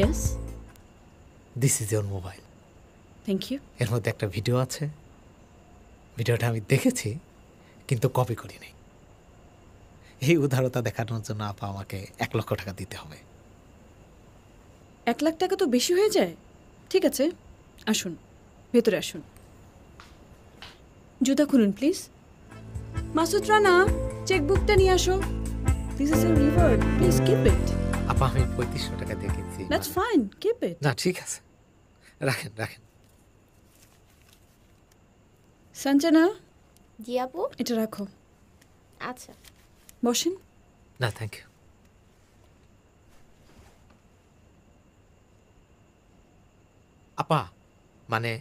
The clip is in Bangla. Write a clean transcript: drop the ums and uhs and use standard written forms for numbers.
Yes, this is your mobile. Thank you. এর মধ্যে একটা ভিডিও আছে, ভিডিওটা আমি দেখেছি কিন্তু কপি করিনি। এই উদারতা দেখানোর জন্য আপা আমাকে 1,00,000 টাকা দিতে হবে। 1 লাখ টাকা তো বেশি হয়ে যায়। ঠিক আছে, আসুন, ভেতরে আসুন। জুতা খুলুন প্লিজ। মাসুদ রানা, চেকবুকটা নিয়ে আসো। This is your reward, please keep it. আপা আমি 3500 টাকা দিয়ে কিনছি। That's fine, keep it. না ঠিক আছে, রাখেন রাখেন। সঞ্জনা, জি আপু। এটা রাখো। আচ্ছা। বসেন। না থ্যাংক ইউ। আপা মানে